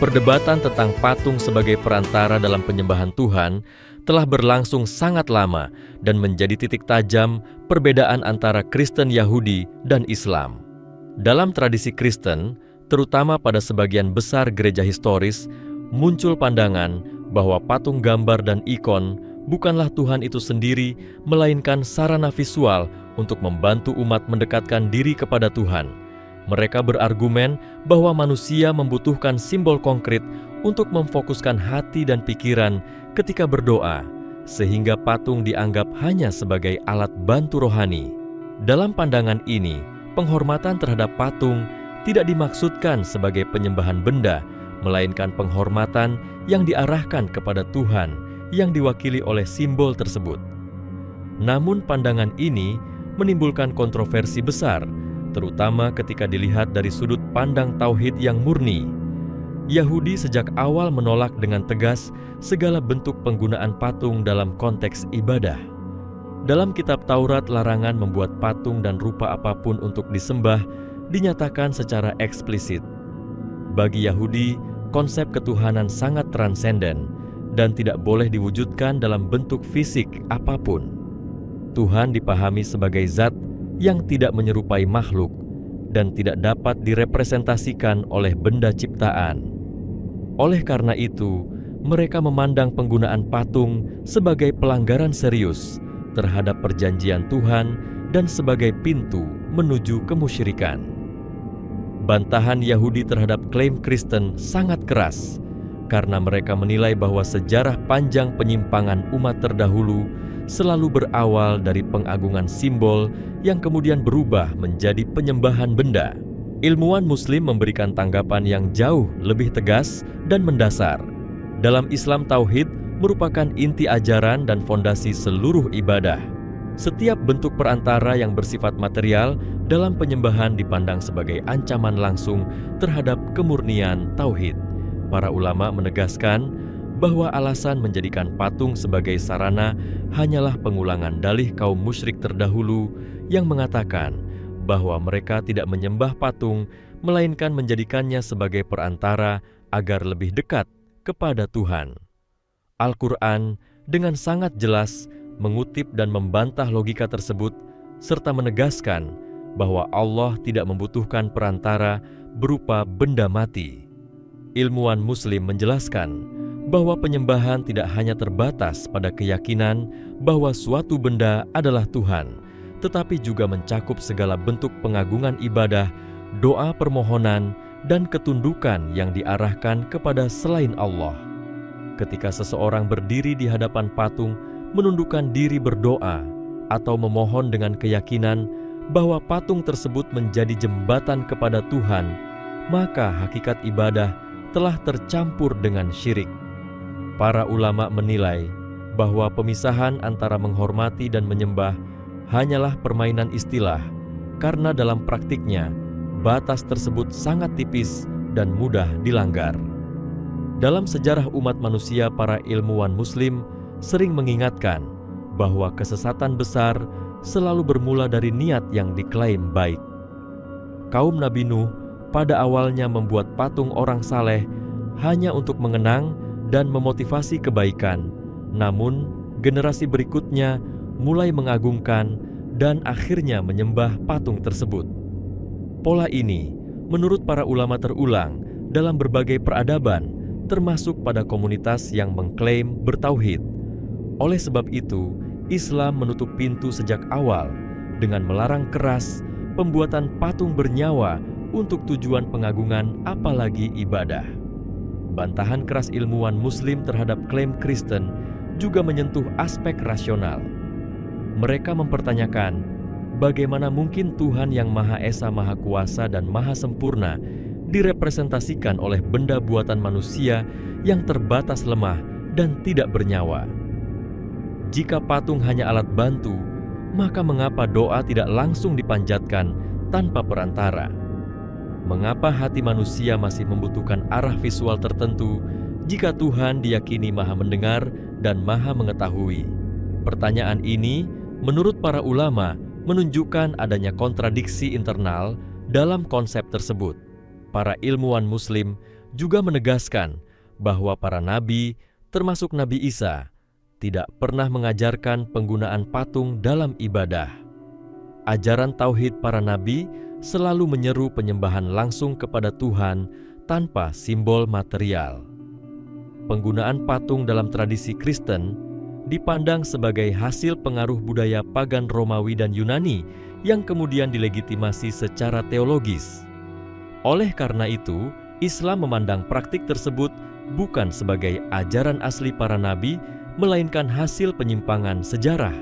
Perdebatan tentang patung sebagai perantara dalam penyembahan Tuhan telah berlangsung sangat lama dan menjadi titik tajam perbedaan antara Kristen Yahudi dan Islam. Dalam tradisi Kristen, terutama pada sebagian besar gereja historis, muncul pandangan bahwa patung gambar dan ikon bukanlah Tuhan itu sendiri, melainkan sarana visual untuk membantu umat mendekatkan diri kepada Tuhan. Mereka berargumen bahwa manusia membutuhkan simbol konkret untuk memfokuskan hati dan pikiran ketika berdoa, sehingga patung dianggap hanya sebagai alat bantu rohani. Dalam pandangan ini, penghormatan terhadap patung tidak dimaksudkan sebagai penyembahan benda, melainkan penghormatan yang diarahkan kepada Tuhan yang diwakili oleh simbol tersebut. Namun pandangan ini menimbulkan kontroversi besar, terutama ketika dilihat dari sudut pandang tauhid yang murni. Yahudi sejak awal menolak dengan tegas segala bentuk penggunaan patung dalam konteks ibadah. Dalam kitab Taurat, larangan membuat patung dan rupa apapun untuk disembah dinyatakan secara eksplisit. Bagi Yahudi, konsep ketuhanan sangat transenden dan tidak boleh diwujudkan dalam bentuk fisik apapun. Tuhan dipahami sebagai zat yang tidak menyerupai makhluk dan tidak dapat direpresentasikan oleh benda ciptaan. Oleh karena itu, mereka memandang penggunaan patung sebagai pelanggaran serius terhadap perjanjian Tuhan dan sebagai pintu menuju kemusyrikan. Bantahan Yahudi terhadap klaim Kristen sangat keras karena mereka menilai bahwa sejarah panjang penyimpangan umat terdahulu selalu berawal dari pengagungan simbol yang kemudian berubah menjadi penyembahan benda. Ilmuwan Muslim memberikan tanggapan yang jauh lebih tegas dan mendasar. Dalam Islam, tauhid merupakan inti ajaran dan fondasi seluruh ibadah. Setiap bentuk perantara yang bersifat material dalam penyembahan dipandang sebagai ancaman langsung terhadap kemurnian tauhid. Para ulama menegaskan bahwa alasan menjadikan patung sebagai sarana hanyalah pengulangan dalih kaum musyrik terdahulu yang mengatakan bahwa mereka tidak menyembah patung, melainkan menjadikannya sebagai perantara agar lebih dekat kepada Tuhan. Al-Quran dengan sangat jelas mengutip dan membantah logika tersebut, serta menegaskan bahwa Allah tidak membutuhkan perantara berupa benda mati. Ilmuwan Muslim menjelaskan bahwa penyembahan tidak hanya terbatas pada keyakinan bahwa suatu benda adalah Tuhan, tetapi juga mencakup segala bentuk pengagungan ibadah, doa permohonan, dan ketundukan yang diarahkan kepada selain Allah. Ketika seseorang berdiri di hadapan patung, menundukkan diri berdoa, atau memohon dengan keyakinan bahwa patung tersebut menjadi jembatan kepada Tuhan, maka hakikat ibadah telah tercampur dengan syirik. Para ulama menilai bahwa pemisahan antara menghormati dan menyembah hanyalah permainan istilah, karena dalam praktiknya batas tersebut sangat tipis dan mudah dilanggar. Dalam sejarah umat manusia, para ilmuwan Muslim sering mengingatkan bahwa kesesatan besar selalu bermula dari niat yang diklaim baik. Kaum Nabi Nuh pada awalnya membuat patung orang saleh hanya untuk mengenang dan memotivasi kebaikan, namun generasi berikutnya mulai mengagungkan dan akhirnya menyembah patung tersebut. Pola ini menurut para ulama terulang dalam berbagai peradaban, termasuk pada komunitas yang mengklaim bertauhid. Oleh sebab itu, Islam menutup pintu sejak awal dengan melarang keras pembuatan patung bernyawa untuk tujuan pengagungan apalagi ibadah. Bantahan keras ilmuwan Muslim terhadap klaim Kristen juga menyentuh aspek rasional. Mereka mempertanyakan, bagaimana mungkin Tuhan yang Maha Esa, Maha Kuasa, dan Maha Sempurna direpresentasikan oleh benda buatan manusia yang terbatas lemah dan tidak bernyawa? Jika patung hanya alat bantu, maka mengapa doa tidak langsung dipanjatkan tanpa perantara? Mengapa hati manusia masih membutuhkan arah visual tertentu jika Tuhan diyakini Maha Mendengar dan Maha Mengetahui? Pertanyaan ini, menurut para ulama, menunjukkan adanya kontradiksi internal dalam konsep tersebut. Para ilmuwan Muslim juga menegaskan bahwa para nabi, termasuk Nabi Isa, tidak pernah mengajarkan penggunaan patung dalam ibadah. Ajaran tauhid para nabi selalu menyeru penyembahan langsung kepada Tuhan tanpa simbol material. Penggunaan patung dalam tradisi Kristen dipandang sebagai hasil pengaruh budaya pagan Romawi dan Yunani yang kemudian dilegitimasi secara teologis. Oleh karena itu, Islam memandang praktik tersebut bukan sebagai ajaran asli para nabi, melainkan hasil penyimpangan sejarah.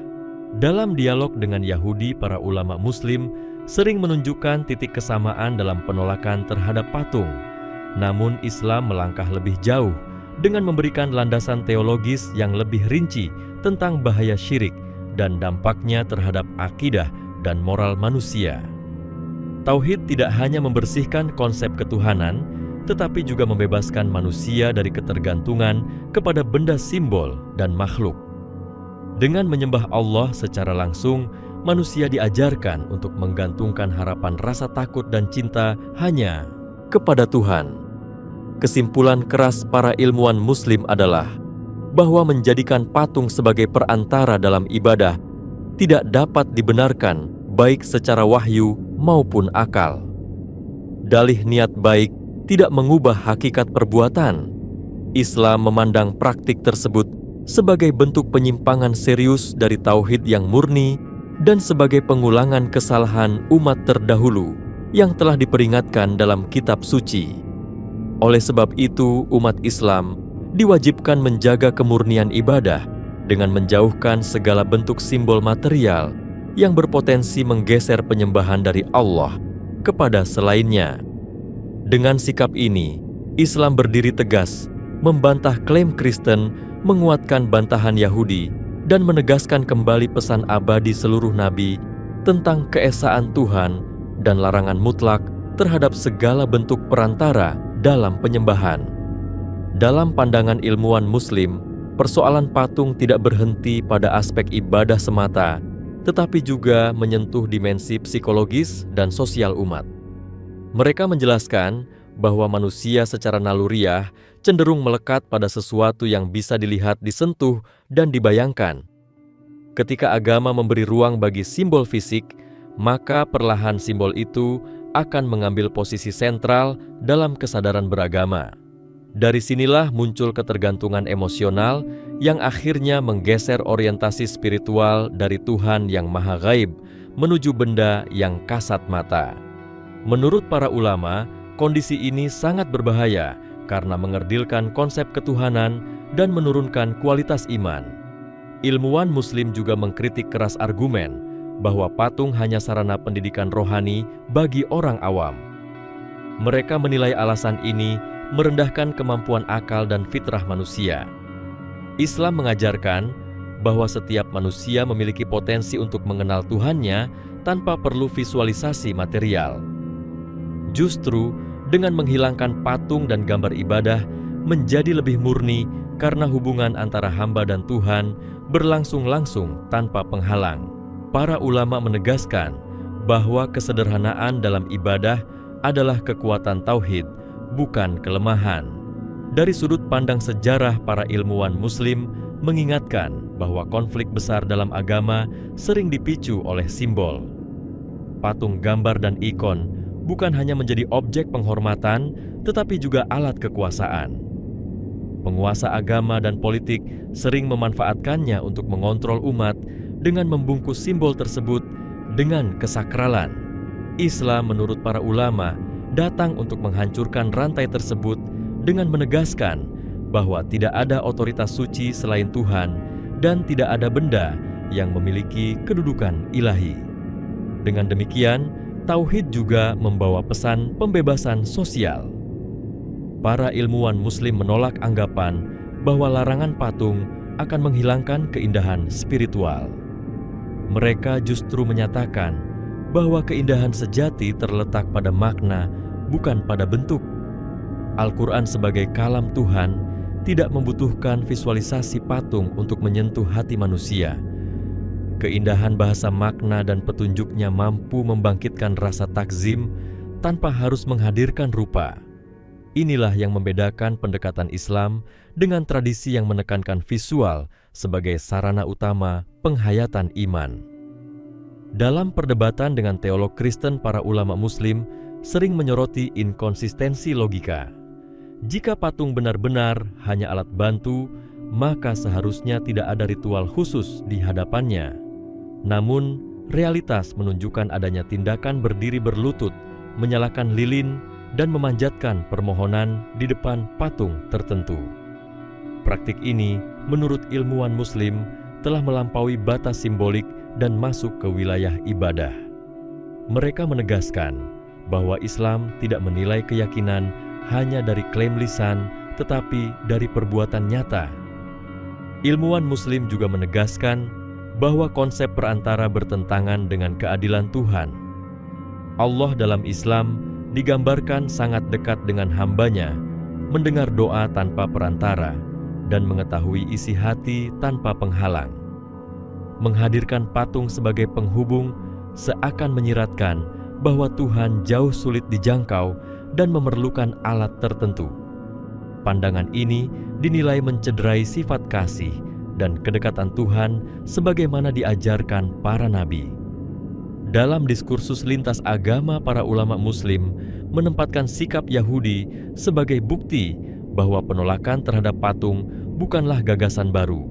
Dalam dialog dengan Yahudi, para ulama Muslim sering menunjukkan titik kesamaan dalam penolakan terhadap patung. Namun Islam melangkah lebih jauh dengan memberikan landasan teologis yang lebih rinci tentang bahaya syirik dan dampaknya terhadap akidah dan moral manusia. Tauhid tidak hanya membersihkan konsep ketuhanan, tetapi juga membebaskan manusia dari ketergantungan kepada benda simbol dan makhluk. Dengan menyembah Allah secara langsung, manusia diajarkan untuk menggantungkan harapan rasa takut dan cinta hanya kepada Tuhan. Kesimpulan keras para ilmuwan Muslim adalah bahwa menjadikan patung sebagai perantara dalam ibadah tidak dapat dibenarkan baik secara wahyu maupun akal. Dalih niat baik tidak mengubah hakikat perbuatan. Islam memandang praktik tersebut sebagai bentuk penyimpangan serius dari tauhid yang murni dan sebagai pengulangan kesalahan umat terdahulu yang telah diperingatkan dalam kitab suci. Oleh sebab itu, umat Islam diwajibkan menjaga kemurnian ibadah dengan menjauhkan segala bentuk simbol material yang berpotensi menggeser penyembahan dari Allah kepada selainnya. Dengan sikap ini, Islam berdiri tegas, membantah klaim Kristen, menguatkan bantahan Yahudi, dan menegaskan kembali pesan abadi seluruh nabi tentang keesaan Tuhan dan larangan mutlak terhadap segala bentuk perantara dalam penyembahan. Dalam pandangan ilmuwan Muslim, persoalan patung tidak berhenti pada aspek ibadah semata, tetapi juga menyentuh dimensi psikologis dan sosial umat. Mereka menjelaskan bahwa manusia secara naluriah cenderung melekat pada sesuatu yang bisa dilihat, disentuh, dan dibayangkan. Ketika agama memberi ruang bagi simbol fisik, maka perlahan simbol itu akan mengambil posisi sentral dalam kesadaran beragama. Dari sinilah muncul ketergantungan emosional yang akhirnya menggeser orientasi spiritual dari Tuhan yang Maha Gaib menuju benda yang kasat mata. Menurut para ulama, kondisi ini sangat berbahaya karena mengerdilkan konsep ketuhanan dan menurunkan kualitas iman. Ilmuwan Muslim juga mengkritik keras argumen bahwa patung hanya sarana pendidikan rohani bagi orang awam. Mereka menilai alasan ini merendahkan kemampuan akal dan fitrah manusia. Islam mengajarkan bahwa setiap manusia memiliki potensi untuk mengenal Tuhannya tanpa perlu visualisasi material. Justru, dengan menghilangkan patung dan gambar ibadah menjadi lebih murni karena hubungan antara hamba dan Tuhan berlangsung langsung tanpa penghalang. Para ulama menegaskan bahwa kesederhanaan dalam ibadah adalah kekuatan tauhid, bukan kelemahan. Dari sudut pandang sejarah, para ilmuwan Muslim mengingatkan bahwa konflik besar dalam agama sering dipicu oleh simbol. Patung, gambar, dan ikon bukan hanya menjadi objek penghormatan, tetapi juga alat kekuasaan. Penguasa agama dan politik sering memanfaatkannya untuk mengontrol umat dengan membungkus simbol tersebut dengan kesakralan. Islam menurut para ulama datang untuk menghancurkan rantai tersebut dengan menegaskan bahwa tidak ada otoritas suci selain Tuhan dan tidak ada benda yang memiliki kedudukan ilahi. Dengan demikian, tauhid juga membawa pesan pembebasan sosial. Para ilmuwan Muslim menolak anggapan bahwa larangan patung akan menghilangkan keindahan spiritual. Mereka justru menyatakan bahwa keindahan sejati terletak pada makna, bukan pada bentuk. Al-Quran sebagai kalam Tuhan tidak membutuhkan visualisasi patung untuk menyentuh hati manusia. Keindahan bahasa makna dan petunjuknya mampu membangkitkan rasa takzim tanpa harus menghadirkan rupa. Inilah yang membedakan pendekatan Islam dengan tradisi yang menekankan visual sebagai sarana utama penghayatan iman. Dalam perdebatan dengan teolog Kristen, para ulama Muslim sering menyoroti inkonsistensi logika. Jika patung benar-benar hanya alat bantu, maka seharusnya tidak ada ritual khusus di hadapannya. Namun, realitas menunjukkan adanya tindakan berdiri berlutut, menyalakan lilin, dan memanjatkan permohonan di depan patung tertentu. Praktik ini, menurut ilmuwan Muslim, telah melampaui batas simbolik dan masuk ke wilayah ibadah. Mereka menegaskan bahwa Islam tidak menilai keyakinan hanya dari klaim lisan, tetapi dari perbuatan nyata. Ilmuwan Muslim juga menegaskan bahwa konsep perantara bertentangan dengan keadilan Tuhan. Allah dalam Islam digambarkan sangat dekat dengan hambanya, mendengar doa tanpa perantara, dan mengetahui isi hati tanpa penghalang. Menghadirkan patung sebagai penghubung seakan menyiratkan bahwa Tuhan jauh sulit dijangkau dan memerlukan alat tertentu. Pandangan ini dinilai mencederai sifat kasih dan kedekatan Tuhan sebagaimana diajarkan para nabi. Dalam diskursus lintas agama, para ulama Muslim menempatkan sikap Yahudi sebagai bukti bahwa penolakan terhadap patung bukanlah gagasan baru.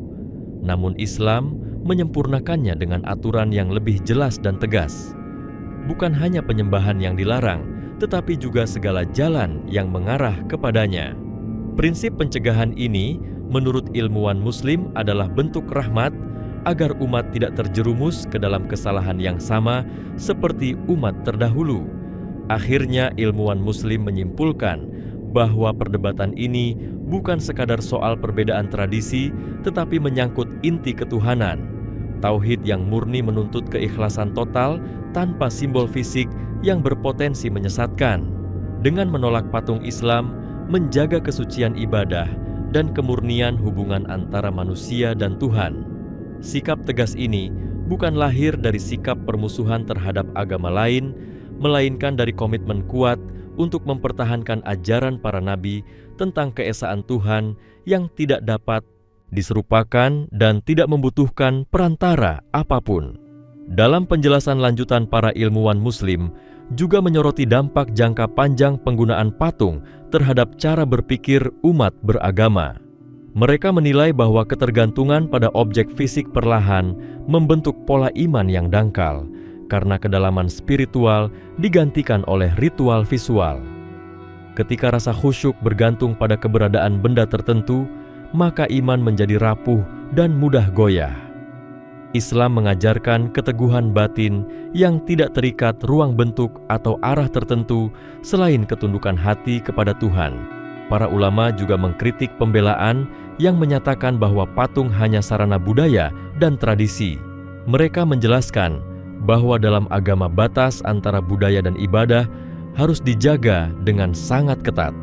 Namun Islam menyempurnakannya dengan aturan yang lebih jelas dan tegas. Bukan hanya penyembahan yang dilarang, tetapi juga segala jalan yang mengarah kepadanya. Prinsip pencegahan ini menurut ilmuwan Muslim adalah bentuk rahmat agar umat tidak terjerumus ke dalam kesalahan yang sama seperti umat terdahulu. Akhirnya ilmuwan Muslim menyimpulkan bahwa perdebatan ini bukan sekadar soal perbedaan tradisi, tetapi menyangkut inti ketuhanan. Tauhid yang murni menuntut keikhlasan total tanpa simbol fisik yang berpotensi menyesatkan. Dengan menolak patung Islam, menjaga kesucian ibadah dan kemurnian hubungan antara manusia dan Tuhan. Sikap tegas ini bukan lahir dari sikap permusuhan terhadap agama lain, melainkan dari komitmen kuat untuk mempertahankan ajaran para nabi tentang keesaan Tuhan yang tidak dapat diserupakan dan tidak membutuhkan perantara apapun. Dalam penjelasan lanjutan, para ilmuwan Muslim juga menyoroti dampak jangka panjang penggunaan patung terhadap cara berpikir umat beragama. Mereka menilai bahwa ketergantungan pada objek fisik perlahan membentuk pola iman yang dangkal, karena kedalaman spiritual digantikan oleh ritual visual. Ketika rasa khusyuk bergantung pada keberadaan benda tertentu, maka iman menjadi rapuh dan mudah goyah. Islam mengajarkan keteguhan batin yang tidak terikat ruang bentuk atau arah tertentu selain ketundukan hati kepada Tuhan. Para ulama juga mengkritik pembelaan yang menyatakan bahwa patung hanya sarana budaya dan tradisi. Mereka menjelaskan bahwa dalam agama batas antara budaya dan ibadah harus dijaga dengan sangat ketat.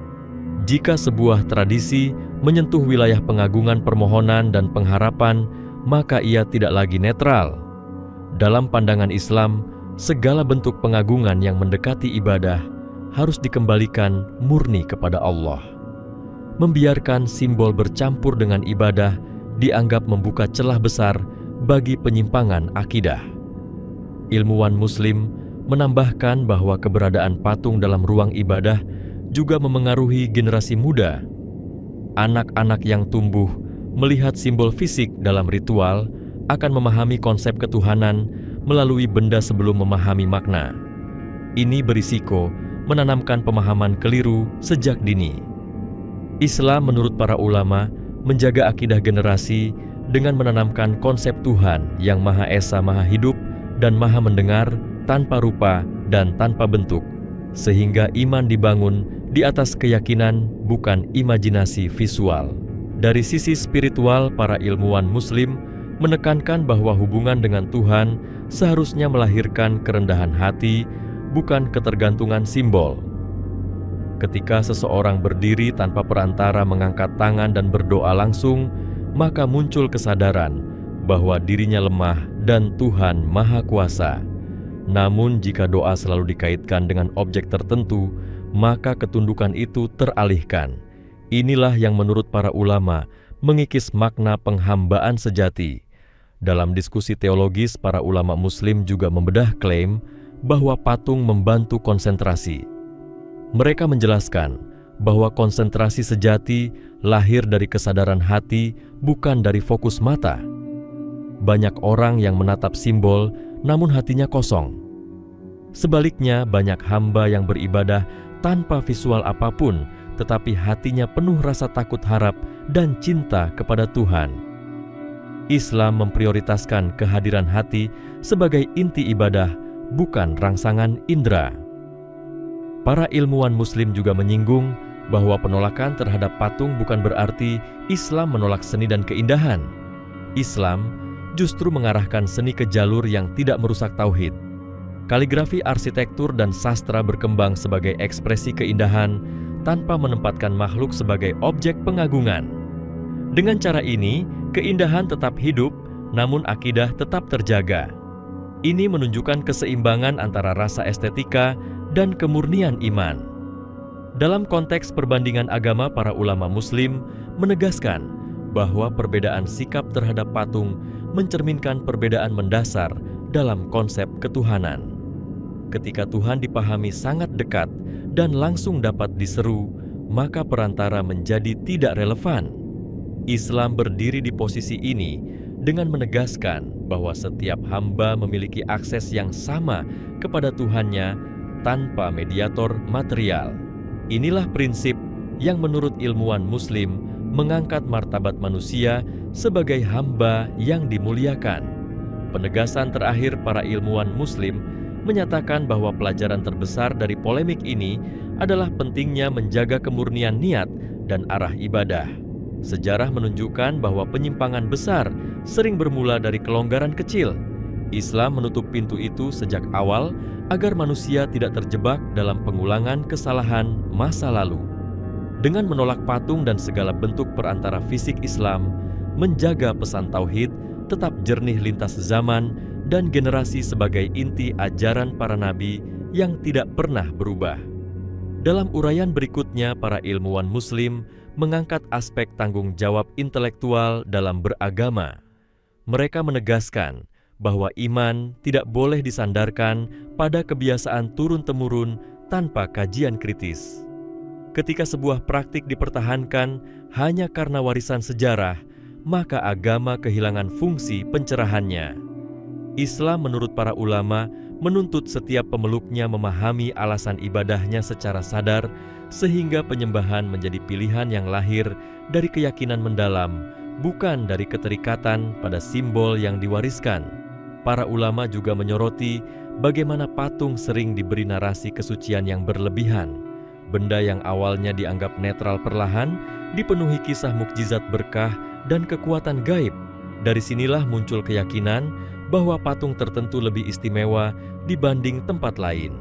Jika sebuah tradisi menyentuh wilayah pengagungan permohonan dan pengharapan, maka ia tidak lagi netral. Dalam pandangan Islam, segala bentuk pengagungan yang mendekati ibadah harus dikembalikan murni kepada Allah. Membiarkan simbol bercampur dengan ibadah dianggap membuka celah besar bagi penyimpangan akidah. Ilmuwan Muslim menambahkan bahwa keberadaan patung dalam ruang ibadah juga memengaruhi generasi muda. Anak-anak yang tumbuh melihat simbol fisik dalam ritual akan memahami konsep ketuhanan melalui benda sebelum memahami makna. Ini berisiko menanamkan pemahaman keliru sejak dini. Islam menurut para ulama menjaga akidah generasi dengan menanamkan konsep Tuhan yang Maha Esa, Maha Hidup, dan Maha Mendengar tanpa rupa dan tanpa bentuk, sehingga iman dibangun di atas keyakinan bukan imajinasi visual. Dari sisi spiritual, para ilmuwan Muslim menekankan bahwa hubungan dengan Tuhan seharusnya melahirkan kerendahan hati, bukan ketergantungan simbol. Ketika seseorang berdiri tanpa perantara, mengangkat tangan dan berdoa langsung, maka muncul kesadaran bahwa dirinya lemah dan Tuhan Maha Kuasa. Namun jika doa selalu dikaitkan dengan objek tertentu, maka ketundukan itu teralihkan. Inilah yang menurut para ulama mengikis makna penghambaan sejati. Dalam diskusi teologis, para ulama Muslim juga membedah klaim bahwa patung membantu konsentrasi. Mereka menjelaskan bahwa konsentrasi sejati lahir dari kesadaran hati, bukan dari fokus mata. Banyak orang yang menatap simbol, namun hatinya kosong. Sebaliknya, banyak hamba yang beribadah tanpa visual apapun, tetapi hatinya penuh rasa takut harap dan cinta kepada Tuhan. Islam memprioritaskan kehadiran hati sebagai inti ibadah, bukan rangsangan indera. Para ilmuwan Muslim juga menyinggung bahwa penolakan terhadap patung bukan berarti Islam menolak seni dan keindahan. Islam justru mengarahkan seni ke jalur yang tidak merusak tauhid. Kaligrafi, arsitektur, dan sastra berkembang sebagai ekspresi keindahan tanpa menempatkan makhluk sebagai objek pengagungan. Dengan cara ini, keindahan tetap hidup, namun akidah tetap terjaga. Ini menunjukkan keseimbangan antara rasa estetika dan kemurnian iman. Dalam konteks perbandingan agama, para ulama Muslim menegaskan bahwa perbedaan sikap terhadap patung mencerminkan perbedaan mendasar dalam konsep ketuhanan. Ketika Tuhan dipahami sangat dekat dan langsung dapat diseru, maka perantara menjadi tidak relevan. Islam berdiri di posisi ini dengan menegaskan bahwa setiap hamba memiliki akses yang sama kepada Tuhannya tanpa mediator material. Inilah prinsip yang menurut ilmuwan Muslim mengangkat martabat manusia sebagai hamba yang dimuliakan. Penegasan terakhir para ilmuwan Muslim menyatakan bahwa pelajaran terbesar dari polemik ini adalah pentingnya menjaga kemurnian niat dan arah ibadah. Sejarah menunjukkan bahwa penyimpangan besar sering bermula dari kelonggaran kecil. Islam menutup pintu itu sejak awal agar manusia tidak terjebak dalam pengulangan kesalahan masa lalu. Dengan menolak patung dan segala bentuk perantara fisik, Islam menjaga pesan tauhid tetap jernih lintas zaman dan generasi sebagai inti ajaran para nabi yang tidak pernah berubah. Dalam uraian berikutnya, para ilmuwan Muslim mengangkat aspek tanggung jawab intelektual dalam beragama. Mereka menegaskan bahwa iman tidak boleh disandarkan pada kebiasaan turun-temurun tanpa kajian kritis. Ketika sebuah praktik dipertahankan hanya karena warisan sejarah, maka agama kehilangan fungsi pencerahannya. Islam menurut para ulama menuntut setiap pemeluknya memahami alasan ibadahnya secara sadar, sehingga penyembahan menjadi pilihan yang lahir dari keyakinan mendalam, bukan dari keterikatan pada simbol yang diwariskan. Para ulama juga menyoroti bagaimana patung sering diberi narasi kesucian yang berlebihan. Benda yang awalnya dianggap netral perlahan dipenuhi kisah mukjizat berkah dan kekuatan gaib. Dari sinilah muncul keyakinan bahwa patung tertentu lebih istimewa dibanding tempat lain.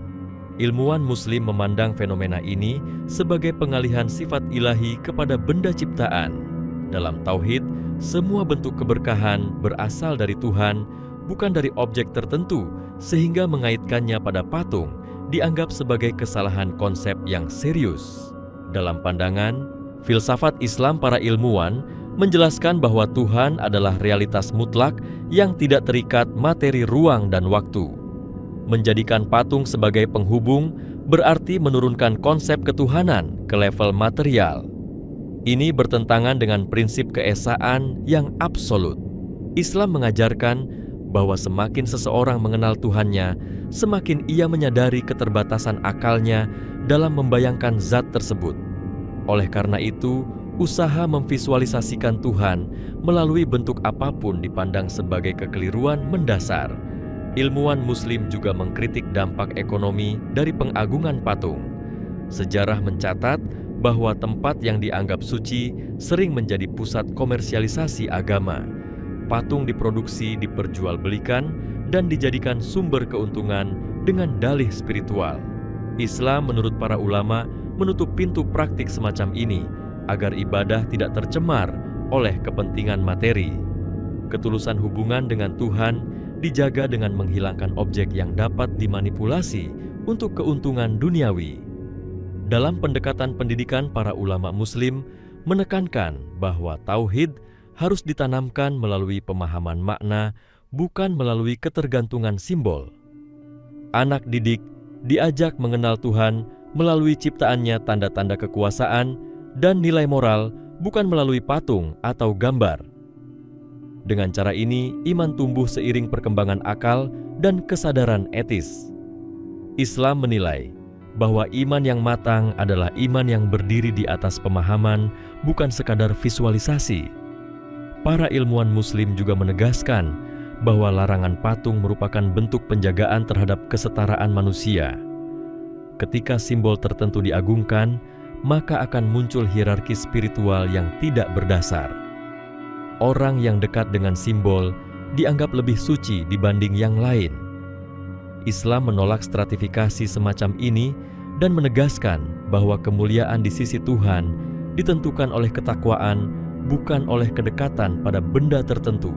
Ilmuwan Muslim memandang fenomena ini sebagai pengalihan sifat ilahi kepada benda ciptaan. Dalam tauhid, semua bentuk keberkahan berasal dari Tuhan, bukan dari objek tertentu, sehingga mengaitkannya pada patung dianggap sebagai kesalahan konsep yang serius. Dalam pandangan filsafat Islam, para ilmuwan menjelaskan bahwa Tuhan adalah realitas mutlak yang tidak terikat materi, ruang, dan waktu. Menjadikan patung sebagai penghubung berarti menurunkan konsep ketuhanan ke level material. Ini bertentangan dengan prinsip keesaan yang absolut. Islam mengajarkan bahwa semakin seseorang mengenal Tuhannya, semakin ia menyadari keterbatasan akalnya dalam membayangkan zat tersebut. Oleh karena itu, usaha memvisualisasikan Tuhan melalui bentuk apapun dipandang sebagai kekeliruan mendasar. Ilmuwan Muslim juga mengkritik dampak ekonomi dari pengagungan patung. Sejarah mencatat bahwa tempat yang dianggap suci sering menjadi pusat komersialisasi agama. Patung diproduksi, diperjualbelikan, dan dijadikan sumber keuntungan dengan dalih spiritual. Islam menurut para ulama menutup pintu praktik semacam ini agar ibadah tidak tercemar oleh kepentingan materi. Ketulusan hubungan dengan Tuhan dijaga dengan menghilangkan objek yang dapat dimanipulasi untuk keuntungan duniawi. Dalam pendekatan pendidikan, para ulama Muslim menekankan bahwa tauhid harus ditanamkan melalui pemahaman makna, bukan melalui ketergantungan simbol. Anak didik diajak mengenal Tuhan melalui ciptaannya tanda-tanda kekuasaan dan nilai moral, bukan melalui patung atau gambar. Dengan cara ini, iman tumbuh seiring perkembangan akal dan kesadaran etis. Islam menilai bahwa iman yang matang adalah iman yang berdiri di atas pemahaman, bukan sekadar visualisasi. Para ilmuwan Muslim juga menegaskan bahwa larangan patung merupakan bentuk penjagaan terhadap kesetaraan manusia. Ketika simbol tertentu diagungkan, maka akan muncul hierarki spiritual yang tidak berdasar. Orang yang dekat dengan simbol dianggap lebih suci dibanding yang lain. Islam menolak stratifikasi semacam ini dan menegaskan bahwa kemuliaan di sisi Tuhan ditentukan oleh ketakwaan, bukan oleh kedekatan pada benda tertentu.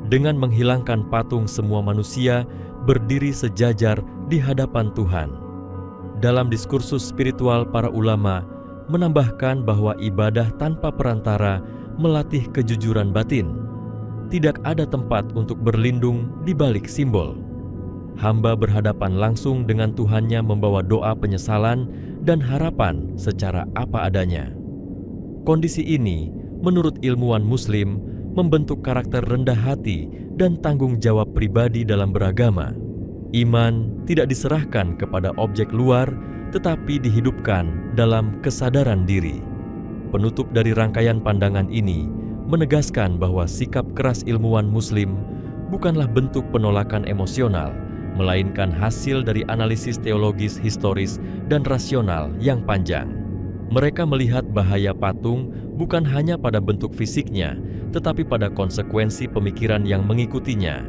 Dengan menghilangkan patung, semua manusia berdiri sejajar di hadapan Tuhan. Dalam diskursus spiritual, para ulama menambahkan bahwa ibadah tanpa perantara melatih kejujuran batin. Tidak ada tempat untuk berlindung di balik simbol. Hamba berhadapan langsung dengan Tuhannya, membawa doa penyesalan dan harapan secara apa adanya. Kondisi ini, menurut ilmuwan Muslim, membentuk karakter rendah hati dan tanggung jawab pribadi dalam beragama. Iman tidak diserahkan kepada objek luar, tetapi dihidupkan dalam kesadaran diri. Penutup dari rangkaian pandangan ini menegaskan bahwa sikap keras ilmuwan Muslim bukanlah bentuk penolakan emosional, melainkan hasil dari analisis teologis, historis, dan rasional yang panjang. Mereka melihat bahaya patung bukan hanya pada bentuk fisiknya, tetapi pada konsekuensi pemikiran yang mengikutinya.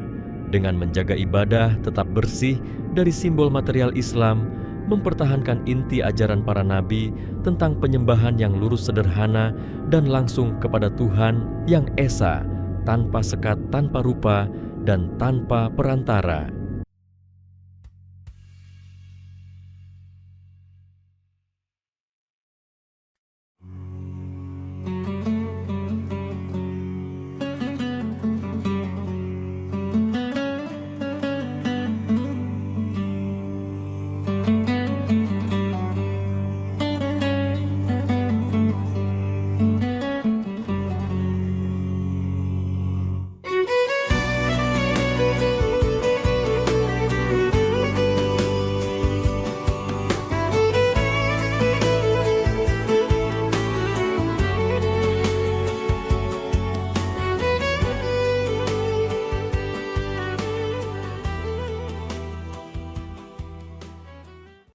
Dengan menjaga ibadah tetap bersih dari simbol material Islam, mempertahankan inti ajaran para nabi tentang penyembahan yang lurus, sederhana, dan langsung kepada Tuhan yang esa, tanpa sekat, tanpa rupa, dan tanpa perantara.